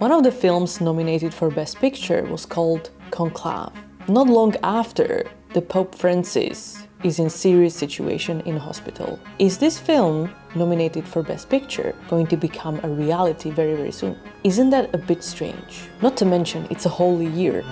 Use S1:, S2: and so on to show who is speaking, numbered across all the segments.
S1: One of the films nominated for Best Picture was called Conclave. Not long after, the Pope Francis is in serious situation in hospital. Is this film, nominated for Best Picture, going to become a reality very, very soon? Isn't that a bit strange? Not to mention, it's a holy year.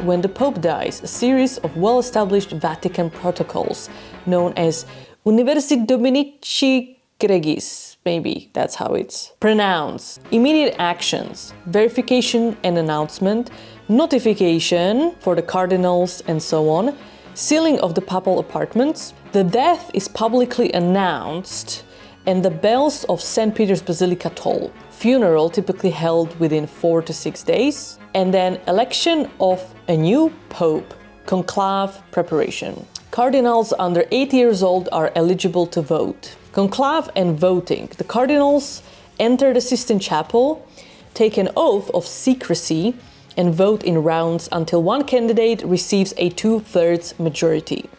S1: When the Pope dies, a series of well-established Vatican protocols, known as Universi Dominici Gregis, maybe that's how it's pronounced. Immediate actions, verification and announcement, notification for the cardinals and so on, sealing of the papal apartments, the death is publicly announced, and the bells of St. Peter's Basilica toll. Funeral typically held within 4 to 6 days, and then election of a new pope, conclave preparation. Cardinals under 8 years old are eligible to vote. Conclave and voting. The cardinals enter the Sistine Chapel, take an oath of secrecy, and vote in rounds until one candidate receives a 2/3 majority.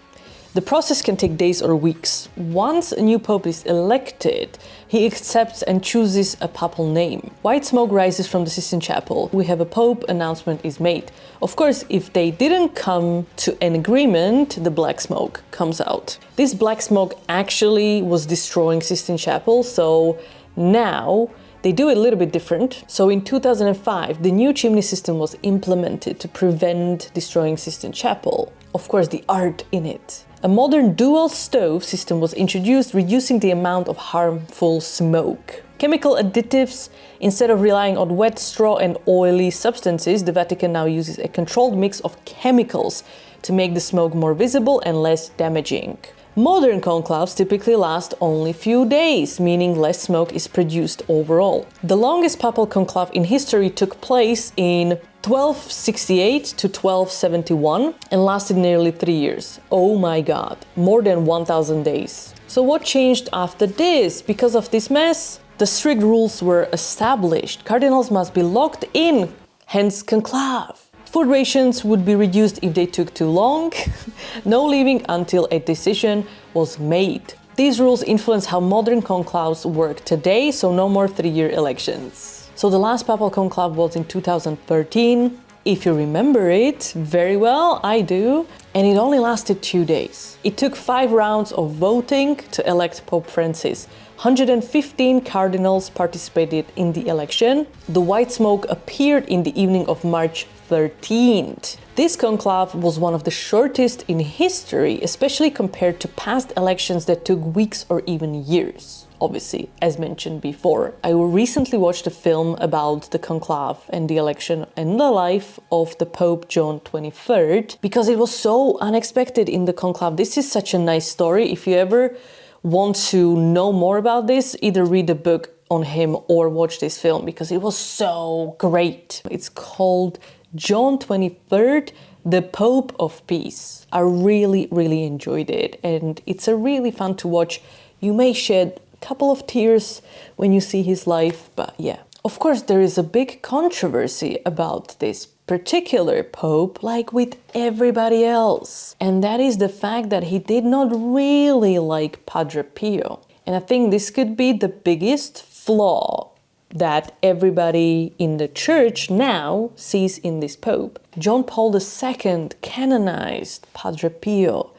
S1: The process can take days or weeks. Once a new pope is elected, he accepts and chooses a papal name. White smoke rises from the Sistine Chapel. We have a pope, announcement is made. Of course, if they didn't come to an agreement, the black smoke comes out. This black smoke actually was destroying Sistine Chapel, so now they do it a little bit different. So in 2005, the new chimney system was implemented to prevent destroying Sistine Chapel. Of course, the art in it. A modern dual stove system was introduced, reducing the amount of harmful smoke. Chemical additives. Instead of relying on wet straw and oily substances, the Vatican now uses a controlled mix of chemicals to make the smoke more visible and less damaging. Modern conclaves typically last only few days, meaning less smoke is produced overall. The longest papal conclave in history took place in 1268 to 1271 and lasted nearly 3 years. Oh my god, more than 1000 days. So what changed after this? Because of this mess, the strict rules were established. Cardinals must be locked in, hence conclave. Food rations would be reduced if they took too long. No leaving until a decision was made. These rules influence how modern conclaves work today, so no more 3-year elections. So the last papal conclave was in 2013. If you remember it very well, I do. And it only lasted 2 days. It took 5 rounds of voting to elect Pope Francis. 115 cardinals participated in the election. The white smoke appeared in the evening of March 13th. This conclave was one of the shortest in history, especially compared to past elections that took weeks or even years. Obviously, as mentioned before. I recently watched a film about the conclave and the election and the life of the Pope John 23rd because it was so unexpected in the conclave. This is such a nice story. If you ever want to know more about this, either read a book on him or watch this film because it was so great. It's called John 23rd, the Pope of Peace. I really, really enjoyed it and it's a really fun to watch. You may shed couple of tears when you see his life, but yeah. Of course, there is a big controversy about this particular pope, like with everybody else. And that is the fact that he did not really like Padre Pio. And I think this could be the biggest flaw that everybody in the church now sees in this pope. John Paul II canonized Padre Pio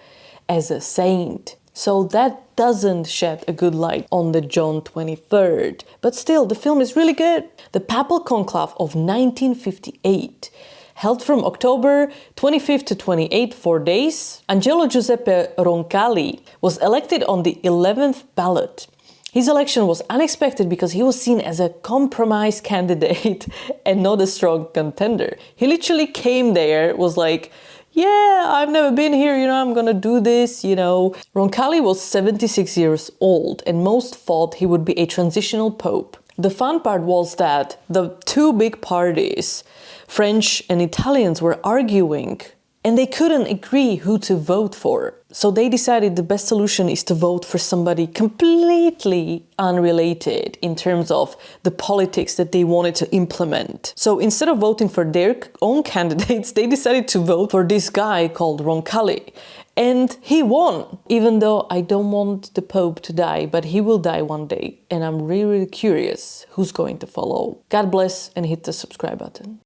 S1: as a saint. So that doesn't shed a good light on the John 23rd. But still, the film is really good. The Papal Conclave of 1958, held from October 25th to 28th, 4 days. Angelo Giuseppe Roncalli was elected on the 11th ballot. His election was unexpected because he was seen as a compromise candidate and not a strong contender. He literally came there, was like, yeah, I've never been here, I'm gonna do this, Roncalli was 76 years old and most thought he would be a transitional pope. The fun part was that the two big parties, French and Italians, were arguing and they couldn't agree who to vote for. So they decided the best solution is to vote for somebody completely unrelated in terms of the politics that they wanted to implement. So instead of voting for their own candidates, they decided to vote for this guy called Roncalli. And he won, even though I don't want the Pope to die, but he will die one day. And I'm really, really curious who's going to follow. God bless and hit the subscribe button.